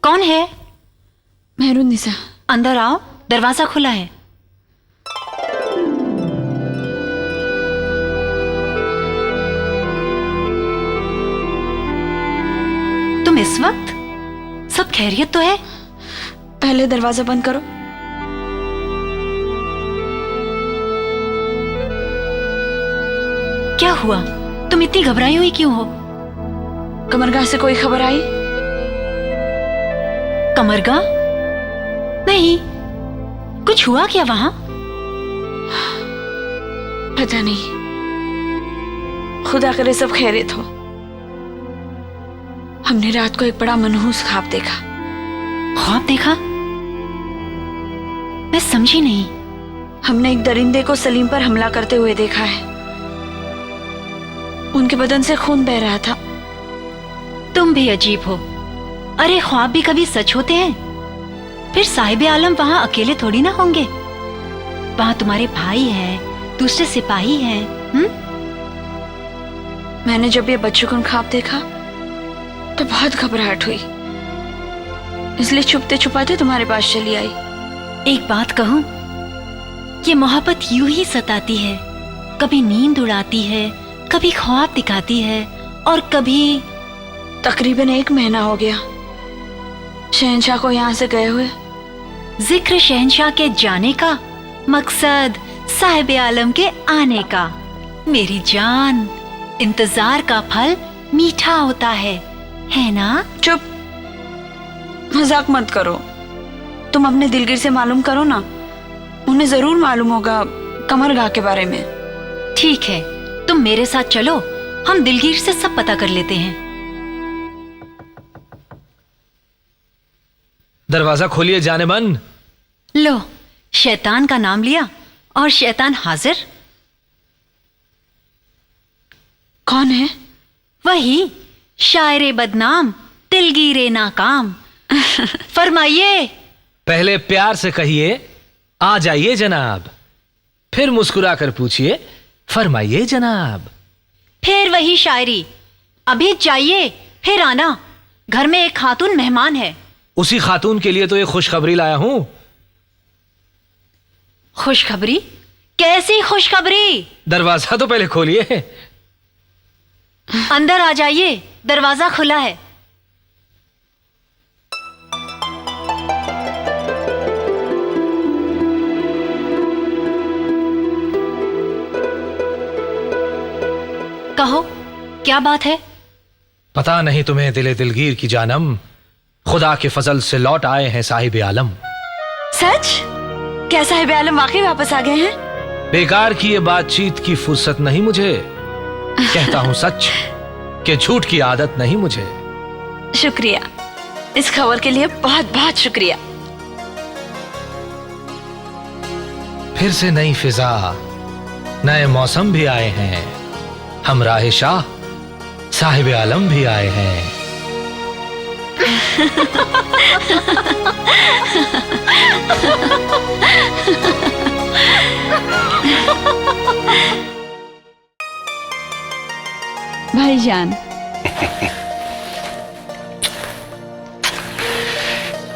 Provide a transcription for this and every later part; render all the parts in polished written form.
कौन है? मेहरुन्निसा। अंदर आओ, दरवाजा खुला है। तुम इस वक्त? सब खैरियत तो है? पहले दरवाजा बंद करो। क्या हुआ? तुम इतनी घबराई हुई क्यों हो? कमरगाह से कोई खबर आई? कमरगाह? नहीं, कुछ हुआ क्या वहां? पता नहीं, खुदा करे सब खैरियत हो। हमने रात को एक बड़ा मनहूस ख्वाब देखा। ख्वाब देखा? मैं समझी नहीं। हमने एक दरिंदे को सलीम पर हमला करते हुए देखा है। उनके बदन से खून बह रहा था। तुम भी अजीब हो। अरे ख्वाब भी कभी सच होते हैं? फिर साहिब आलम वहां अकेले थोड़ी ना होंगे। वहां तुम्हारे भाई हैं, दूसरे सिपाही हैं। मैंने जब ये बदशगुन ख्वाब देखा तो बहुत घबराहट हुई, इसलिए छुपते छुपाते तुम्हारे पास चली आई। एक बात कहूं, ये मोहब्बत यूं ही सताती है। कभी नींद उड़ाती है, कभी ख्वाब दिखाती है, और कभी तकरीबन 1 महीना हो गया शहंशाह को यहाँ से गए हुए। जिक्र शहंशाह के जाने का, मकसद साहिब आलम के आने का। मेरी जान, इंतजार का फल मीठा होता है ना? चुप, मजाक मत करो। तुम अपने दिलगिर से मालूम करो ना, उन्हें जरूर मालूम होगा कमरगाह के बारे में। ठीक है, तुम मेरे साथ चलो, हम दिलगीर से सब पता कर लेते हैं। दरवाजा खोलिए जानेमन। लो, शैतान का नाम लिया और शैतान हाजिर। कौन है? वही शायरे बदनाम, दिलगीरे नाकाम। फरमाइए। पहले प्यार से कहिए, आ जाइए जनाब। फिर मुस्कुरा कर पूछिए, फरमाइए जनाब। फिर वही शायरी, अभी जाइए फिर आना। घर में एक खातून मेहमान है। उसी खातून के लिए तो एक खुशखबरी लाया हूं। खुशखबरी? कैसी खुशखबरी? दरवाजा तो पहले खोलिए। अंदर आ जाइए, दरवाजा खुला है। कहो, क्या बात है? पता नहीं तुम्हें दिले दिलगीर की जानम, खुदा के फजल से लौट आए हैं साहिब आलम। सच? क्या साहिब आलम वाकई वापस आ गए हैं? बेकार की ये बातचीत की फुर्सत नहीं मुझे। कहता हूं सच कि झूठ की आदत नहीं मुझे। शुक्रिया, इस खबर के लिए बहुत बहुत शुक्रिया। फिर से नई फिजा, नए मौसम भी आए हैं। हमराह शाह साहिब आलम भी आए हैं। भाईजान।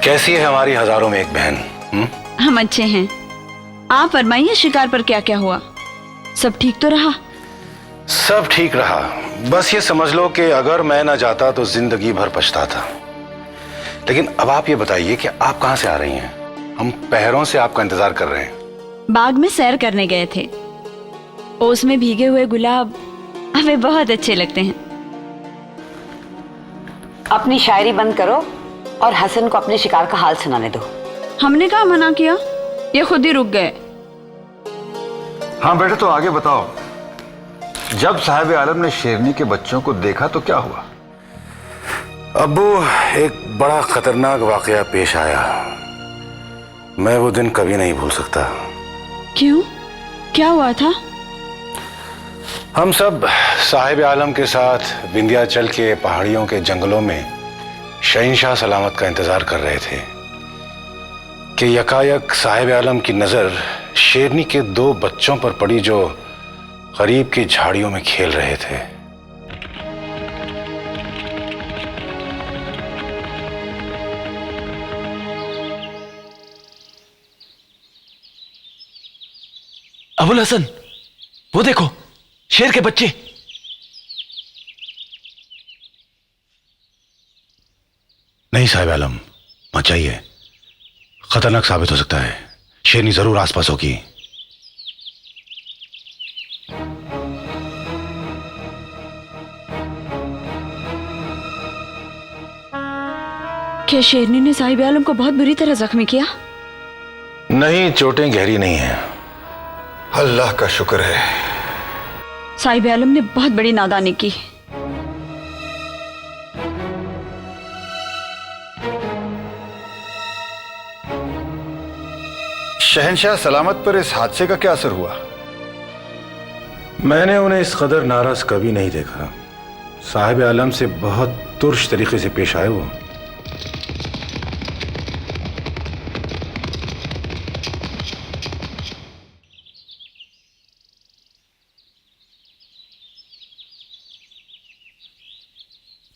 कैसी है हमारी हजारों में एक बहन? हम अच्छे हैं। आप फरमाइए, शिकार पर क्या क्या हुआ? सब ठीक तो रहा? सब ठीक रहा, बस ये समझ लो कि अगर मैं ना जाता तो जिंदगी भर पछताता। लेकिन अब आप ये बताइए कि आप कहां से आ रही हैं? हम पहरों से आपका इंतजार कर रहे हैं। बाग में सैर करने गए थे। ओस में भीगे हुए गुलाब हमें बहुत अच्छे लगते हैं। अपनी शायरी बंद करो और हसन को अपने शिकार का हाल सुनाने दो। हमने कहा मना किया, ये खुद ही रुक गए। हाँ बेटे, तो आगे बताओ। जब साहिब आलम ने शेरनी के बच्चों को देखा तो क्या हुआ? अब्बू, एक बड़ा खतरनाक वाकया पेश आया। मैं वो दिन कभी नहीं भूल सकता। क्यों? क्या हुआ था? हम सब साहिब आलम के साथ विंध्याचल के पहाड़ियों के जंगलों में शहंशाह सलामत का इंतजार कर रहे थे कि यकायक साहिब आलम की नजर शेरनी के 2 बच्चों पर पड़ी जो करीब की झाड़ियों में खेल रहे थे। अबुल हसन, वो देखो, शेर के बच्चे। नहीं साहिब आलम, मत जाइए, खतरनाक साबित हो सकता है। शेरनी जरूर आसपास होगी। क्या शेरनी ने साहिब आलम को बहुत बुरी तरह जख्मी किया? नहीं, चोटें गहरी नहीं हैं। अल्लाह का शुक्र है। साहिब आलम ने बहुत बड़ी नादानी की। शहंशाह सलामत पर इस हादसे का क्या असर हुआ? मैंने उन्हें इस कदर नाराज कभी नहीं देखा। साहिब आलम से बहुत तुर्श तरीके से पेश आए वो।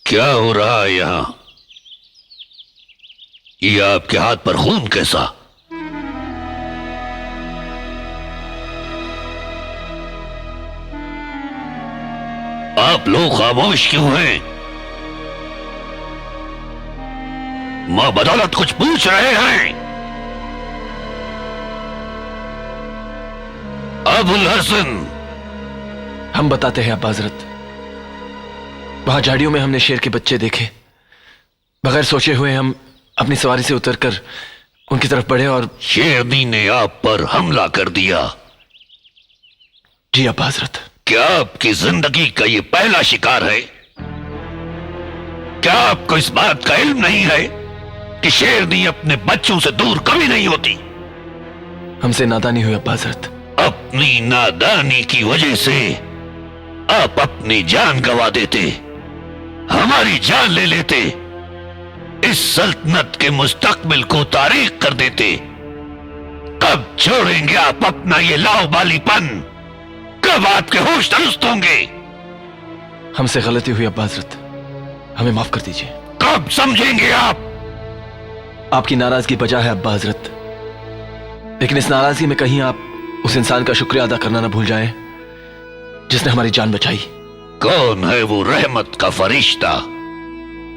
क्या हो रहा है यहां? ये आपके हाथ पर खून कैसा? आप लोग खामोश क्यों हैं? मां बदौलत कुछ पूछ रहे हैं? अबुल हसन, हम बताते हैं अब्बा हजरत। वहां झाड़ियों में हमने शेर के बच्चे देखे। बगैर सोचे हुए हम अपनी सवारी से उतरकर उनकी तरफ बढ़े और शेरनी ने आप पर हमला कर दिया। जी अब्बा हजरत। क्या आपकी जिंदगी का ये पहला शिकार है? क्या आपको इस बात का इल्म नहीं है कि शेरनी अपने बच्चों से दूर कभी नहीं होती? हमसे नादानी हुई अब्बा हजरत। अपनी नादानी की वजह से आप अपनी जान गंवा देते, हमारी जान ले लेते, इस सल्तनत के मुस्तकबिल को तारीख कर देते। कब छोड़ेंगे आप अपना ये लाओबालीपन? कब आपके होश दुरुस्त होंगे? हमसे गलती हुई अब्बा हजरत, हमें माफ कर दीजिए। कब समझेंगे आप? आपकी नाराजगी बजा है अब्बा हजरत, लेकिन इस नाराजगी में कहीं आप उस इंसान का शुक्रिया अदा करना ना भूल जाएं जिसने हमारी जान बचाई। कौन है वो रहमत का फरिश्ता?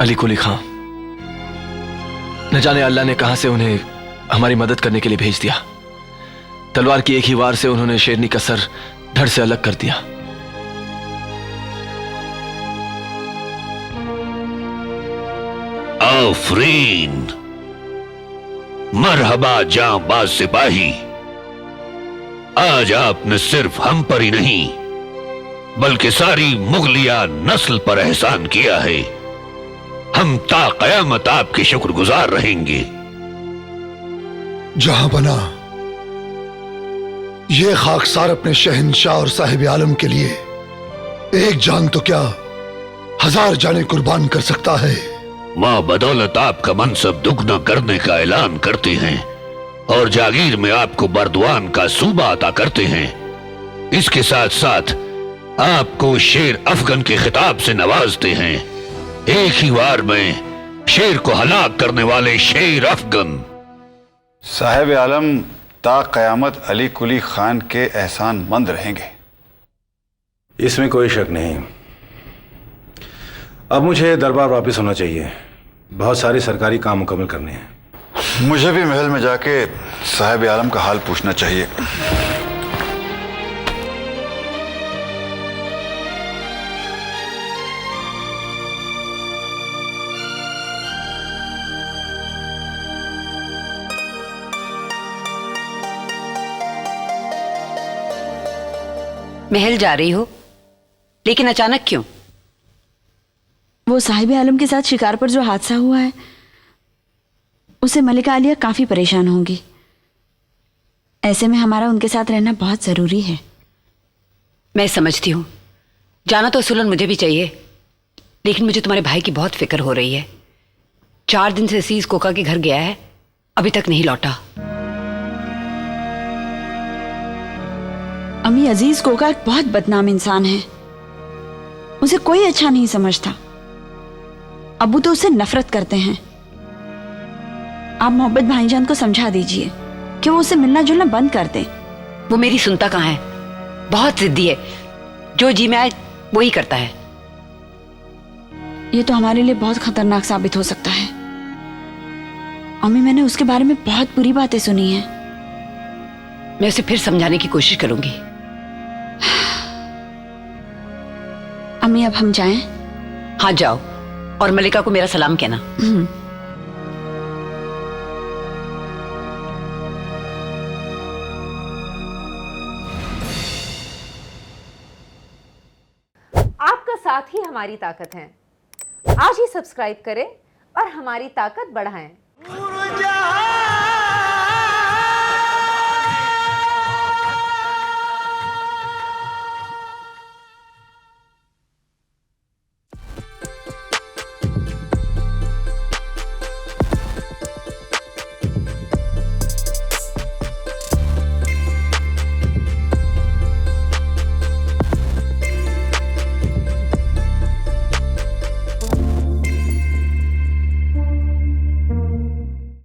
अली कुली खां। न जाने अल्लाह ने कहां से उन्हें हमारी मदद करने के लिए भेज दिया। तलवार की एक ही वार से उन्होंने शेरनी का सर धड़ से अलग कर दिया। आफरीन, मरहबा जांबाज सिपाही। आज आपने सिर्फ हम पर ही नहीं बल्कि सारी मुगलिया नस्ल पर एहसान किया है। हम ता कयामत आपके शुक्रगुजार रहेंगे। जहां बना, ये खाकसार अपने शहंशाह और साहिब आलम के लिए एक जान तो क्या 1000 जानें कुर्बान कर सकता है। मां बदौलत आपका मनसब दुगना करने का ऐलान करते हैं और जागीर में आपको बरदवान का सूबा अता करते हैं। इसके साथ साथ आपको शेर अफगन के खिताब से नवाजते हैं। एक ही वार में शेर को हलाक करने वाले शेर अफगन। साहिब आलम ता कयामत अली कुली खान के एहसान मंद रहेंगे। इसमें कोई शक नहीं। अब मुझे दरबार वापस होना चाहिए। बहुत सारे सरकारी काम मुकम्मल करने हैं। मुझे भी महल में जाके साहिब आलम का हाल पूछना चाहिए। महल जा रही हो, लेकिन अचानक क्यों? वो साहिब आलम के साथ शिकार पर जो हादसा हुआ है, उसे मलिका आलिया काफी परेशान होंगी। ऐसे में हमारा उनके साथ रहना बहुत जरूरी है। मैं समझती हूँ, जाना तो असूलन मुझे भी चाहिए, लेकिन मुझे तुम्हारे भाई की बहुत फिक्र हो रही है। 4 दिन से असीज कोका के घर गया है, अभी तक नहीं लौटा। अम्मी, अजीज कोका एक बहुत बदनाम इंसान है। उसे कोई अच्छा नहीं समझता। अबू तो उससे नफरत करते हैं। आप मोहब्बत भाईजान को समझा दीजिए कि वो उससे मिलना जुलना बंद कर दे। वो मेरी सुनता कहाँ है, बहुत जिद्दी है, जो जी में आए वो ही करता है। ये तो हमारे लिए बहुत खतरनाक साबित हो सकता है। अम्मी, मैंने उसके बारे में बहुत बुरी बातें सुनी हैं। मैं उसे फिर समझाने की कोशिश करूंगी। अम्मी, अब हम जाएं? हाँ जाओ, और मलिका को मेरा सलाम कहना। आपका साथ ही हमारी ताकत है। आज ही सब्सक्राइब करें और हमारी ताकत बढ़ाएं।